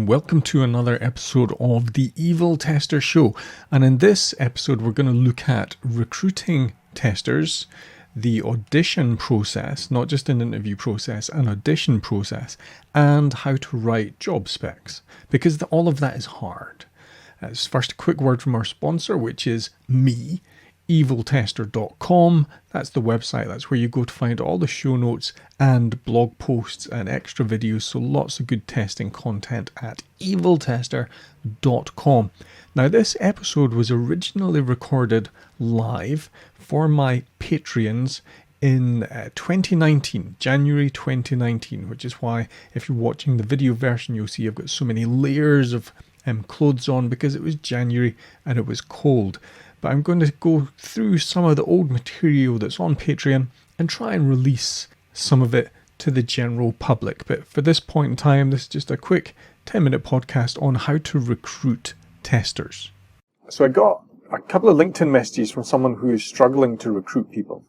Welcome to another episode of the EvilTester show, and in this episode we're going to look at recruiting testers, the audition process, not just an interview process, an audition process, and how to write job specs, because all of that is hard. First, a quick word from our sponsor, which is me, EvilTester.com. That's the website. That's where you go to find all the show notes and blog posts and extra videos. So lots of good testing content at EvilTester.com. Now, this episode was originally recorded live for my Patreons in 2019, January 2019, which is why if you're watching the video version, you'll see I've got so many layers of clothes on because it was January and it was cold. But I'm going to go through some of the old material that's on Patreon and try and release some of it to the general public. But for this point in time, this is just a quick 10-minute podcast on how to recruit testers. So I got a couple of LinkedIn messages from someone who is struggling to recruit people.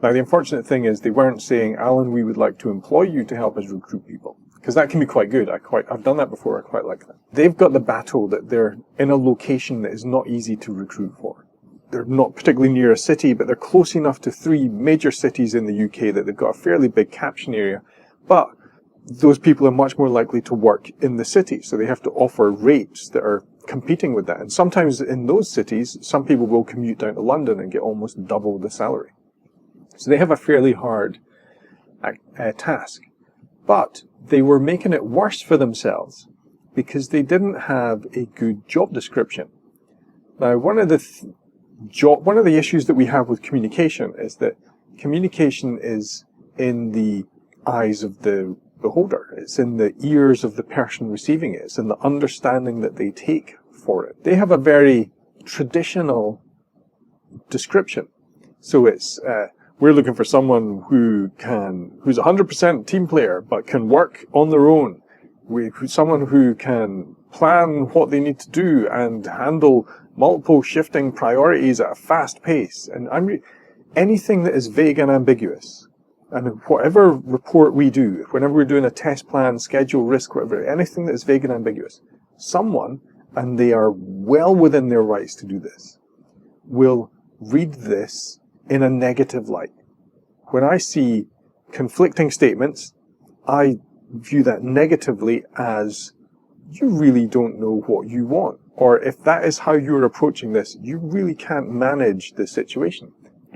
Now, the unfortunate thing is they weren't saying, Alan, we would like to employ you to help us recruit people. Because that can be quite good. I've done that before. I quite like that. They've got the battle that they're in a location that is not easy to recruit for. They're not particularly near a city, but they're close enough to 3 major cities in the UK that they've got a fairly big caption area. But those people are much more likely to work in the city, so they have to offer rates that are competing with that. And sometimes in those cities, some people will commute down to London and get almost double the salary. So they have a fairly hard task. But they were making it worse for themselves because they didn't have a good job description. Now, one of the issues that we have with communication is that communication is in the eyes of the beholder. It's in the ears of the person receiving it. It's in the understanding that they take for it. They have a very traditional description. So it's, we're looking for someone who's 100% team player, but can work on their own. Someone who can plan what they need to do and handle multiple shifting priorities at a fast pace. And anything that is vague and ambiguous, and whatever report we do, whenever we're doing a test plan, schedule, risk, whatever, anything that is vague and ambiguous, someone, and they are well within their rights to do this, will read this in a negative light. When I see conflicting statements, I view that negatively as you really don't know what you want. Or if that is how you're approaching this, you really can't manage the situation.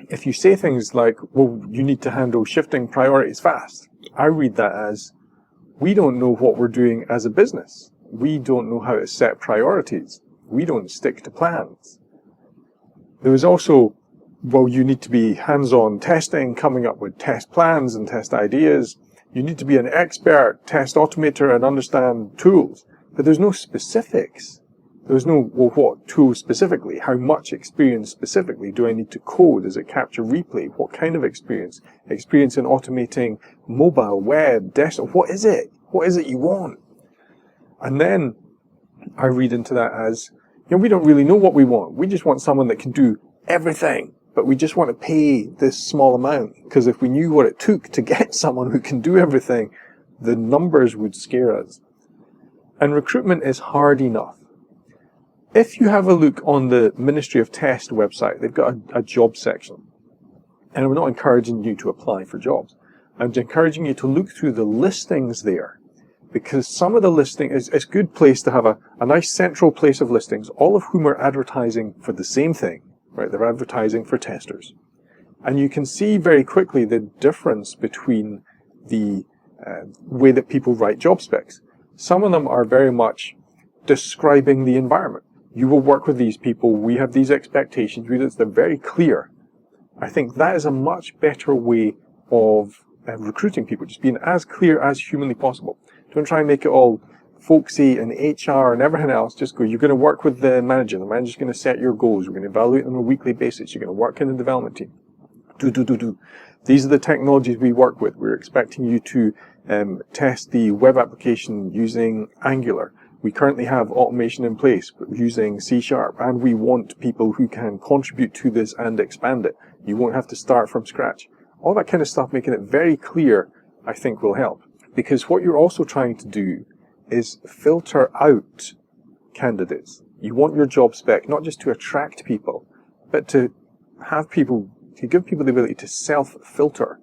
If you say things like, well, you need to handle shifting priorities fast, I read that as, we don't know what we're doing as a business. We don't know how to set priorities. We don't stick to plans. There was also, well, you need to be hands-on testing, coming up with test plans and test ideas. You need to be an expert test automator and understand tools. But there's no specifics. There's no, well, what tools specifically? How much experience specifically do I need to code? Does it capture replay? What kind of experience? Experience in automating mobile, web, desktop. What is it? What is it you want? And then I read into that as, we don't really know what we want. We just want someone that can do everything. But we just want to pay this small amount. Because if we knew what it took to get someone who can do everything, the numbers would scare us. And recruitment is hard enough. If you have a look on the Ministry of Test website, they've got a job section. And I'm not encouraging you to apply for jobs. I'm encouraging you to look through the listings there. Because some of the listings, it's a good place to have a nice central place of listings, all of whom are advertising for the same thing. Right? They're advertising for testers. And you can see very quickly the difference between the way that people write job specs. Some of them are very much describing the environment. You will work with these people. We have these expectations. They're very clear. I think that is a much better way of recruiting people, just being as clear as humanly possible. Don't try and make it all folksy and HR and everything else. Just go, you're going to work with the manager. The manager's going to set your goals. We're going to evaluate them on a weekly basis. You're going to work in the development team. Do. These are the technologies we work with. We're expecting you to test the web application using Angular. We currently have automation in place using C#, and we want people who can contribute to this and expand it. You won't have to start from scratch. All that kind of stuff, making it very clear, I think will help. Because what you're also trying to do is filter out candidates. You want your job spec not just to attract people, but to give people the ability to self-filter.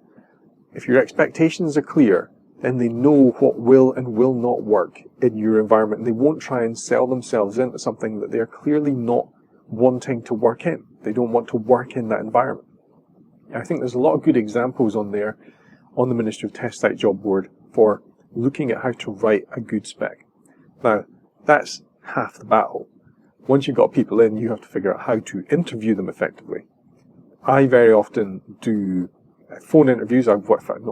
If your expectations are clear, then they know what will and will not work in your environment. They won't try and sell themselves into something that they're clearly not wanting to work in. They don't want to work in that environment. I think there's a lot of good examples on there, on the Ministry of Test Site job board, for looking at how to write a good spec. Now, that's half the battle. Once you've got people in, you have to figure out how to interview them effectively. I very often do phone interviews. Not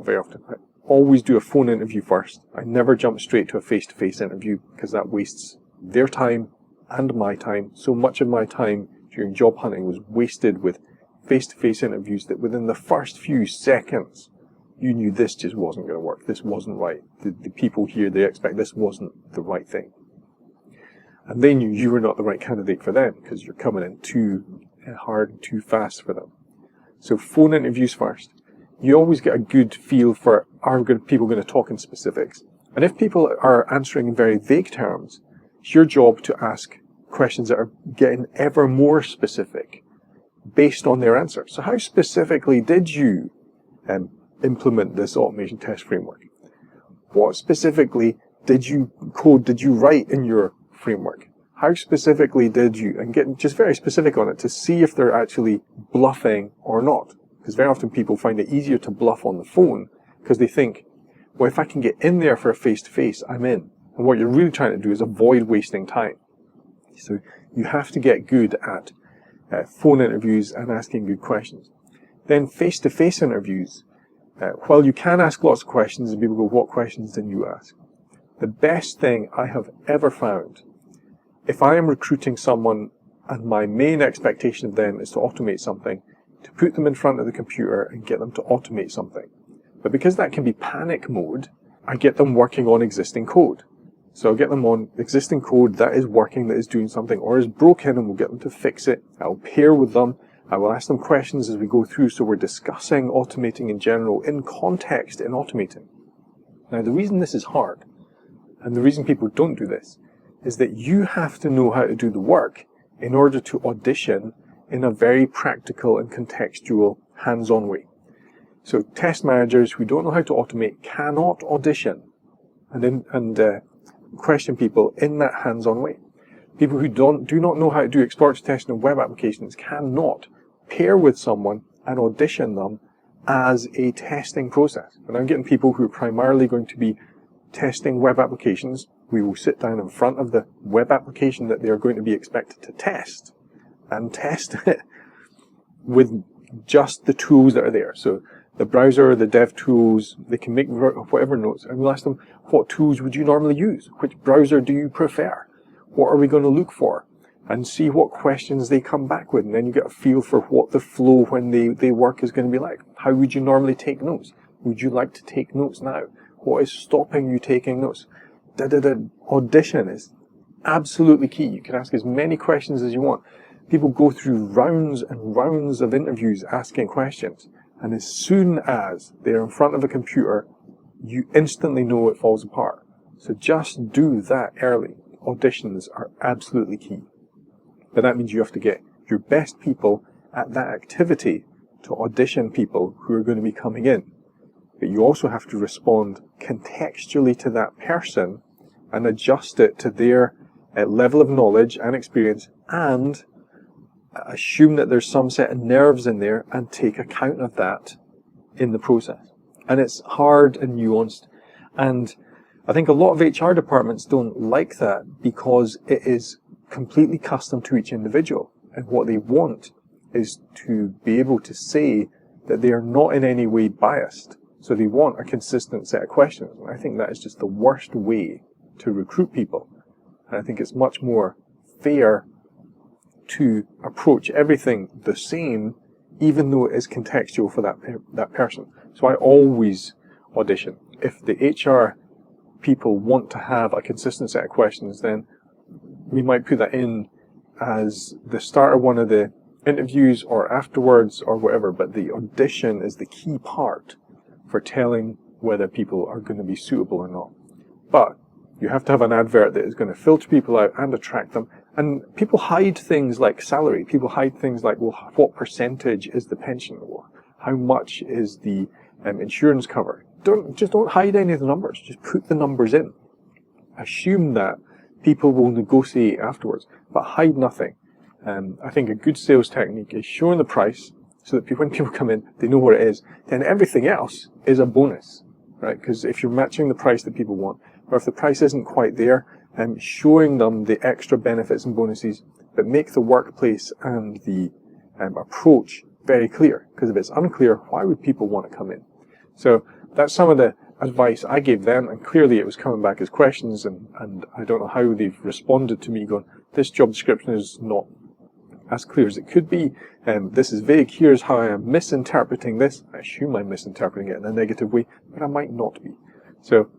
very often. I always do a phone interview first. I never jump straight to a face-to-face interview because that wastes their time and my time. So much of my time during job hunting was wasted with face-to-face interviews that within the first few seconds, you knew this just wasn't going to work. This wasn't right. The people here, they expect this wasn't the right thing. And they knew you were not the right candidate for them because you're coming in too hard and too fast for them. So phone interviews first. You always get a good feel for, are people going to talk in specifics? And if people are answering in very vague terms, it's your job to ask questions that are getting ever more specific based on their answer. So how specifically did you implement this automation test framework? What specifically did you write in your framework? How specifically did you, and get just very specific on it to see if they're actually bluffing or not. Because very often people find it easier to bluff on the phone because they think, well, if I can get in there for a face-to-face, I'm in. And what you're really trying to do is avoid wasting time. So you have to get good at phone interviews and asking good questions. Then face-to-face interviews, while you can ask lots of questions and people go, what questions did you ask? The best thing I have ever found, if I am recruiting someone and my main expectation of them is to automate something, to put them in front of the computer and get them to automate something. But because that can be panic mode, I get them working on existing code. So I'll get them on existing code that is working, that is doing something, or is broken, and we'll get them to fix it. I'll pair with them. I will ask them questions as we go through, so we're discussing automating in general, in context in automating. Now, the reason this is hard, and the reason people don't do this, is that you have to know how to do the work in order to audition in a very practical and contextual, hands-on way. So test managers who don't know how to automate cannot audition and question people in that hands-on way. People who do not know how to do exploratory testing of web applications cannot pair with someone and audition them as a testing process. And I'm getting people who are primarily going to be testing web applications. We will sit down in front of the web application that they are going to be expected to test and test it with just the tools that are there. So the browser, the dev tools, they can make whatever notes. And we'll ask them, what tools would you normally use? Which browser do you prefer? What are we going to look for? And see what questions they come back with. And then you get a feel for what the flow when they work is going to be like. How would you normally take notes? Would you like to take notes now? What is stopping you taking notes? Audition is absolutely key. You can ask as many questions as you want. People go through rounds and rounds of interviews asking questions. And as soon as they're in front of a computer, you instantly know it falls apart. So just do that early. Auditions are absolutely key. But that means you have to get your best people at that activity to audition people who are going to be coming in. But you also have to respond contextually to that person and adjust it to their level of knowledge and experience, and assume that there's some set of nerves in there and take account of that in the process. And it's hard and nuanced. And I think a lot of HR departments don't like that because it is completely custom to each individual. And what they want is to be able to say that they are not in any way biased. So they want a consistent set of questions. And I think that is just the worst way to recruit people. And I think it's much more fair to approach everything the same, even though it is contextual for that person. So I always audition. If the HR people want to have a consistent set of questions, then we might put that in as the start of one of the interviews or afterwards or whatever, but the audition is the key part for telling whether people are going to be suitable or not. But You have to have an advert that is going to filter people out and attract them. And people hide things like salary. People hide things like, well, what percentage is the pension? How much is the insurance cover? Just don't hide any of the numbers. Just put the numbers in. Assume that people will negotiate afterwards, but hide nothing. I think a good sales technique is showing the price so that when people come in, they know what it is. Then everything else is a bonus, right? Because if you're matching the price that people want, or if the price isn't quite there, showing them the extra benefits and bonuses that make the workplace and the approach very clear. Because if it's unclear, why would people want to come in? So that's some of the advice I gave them, and clearly it was coming back as questions, and I don't know how they've responded to me going, this job description is not as clear as it could be, this is vague, here's how I am misinterpreting this. I assume I'm misinterpreting it in a negative way, but I might not be. So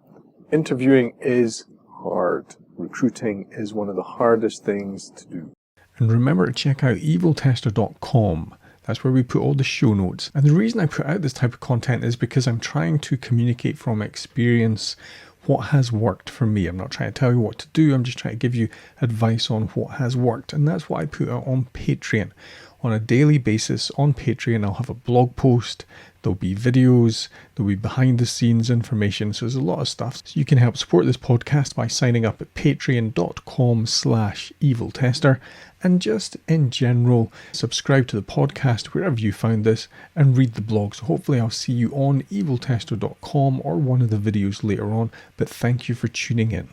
interviewing is hard. Recruiting is one of the hardest things to do. And remember to check out EvilTester.com. That's where we put all the show notes. And the reason I put out this type of content is because I'm trying to communicate from experience what has worked for me. I'm not trying to tell you what to do. I'm just trying to give you advice on what has worked. And that's what I put out on Patreon. On a daily basis on Patreon, I'll have a blog post. There'll be videos, there'll be behind the scenes information. So there's a lot of stuff. So you can help support this podcast by signing up at patreon.com/EvilTester. And just in general, subscribe to the podcast wherever you found this and read the blog. So hopefully I'll see you on EvilTester.com or one of the videos later on. But thank you for tuning in.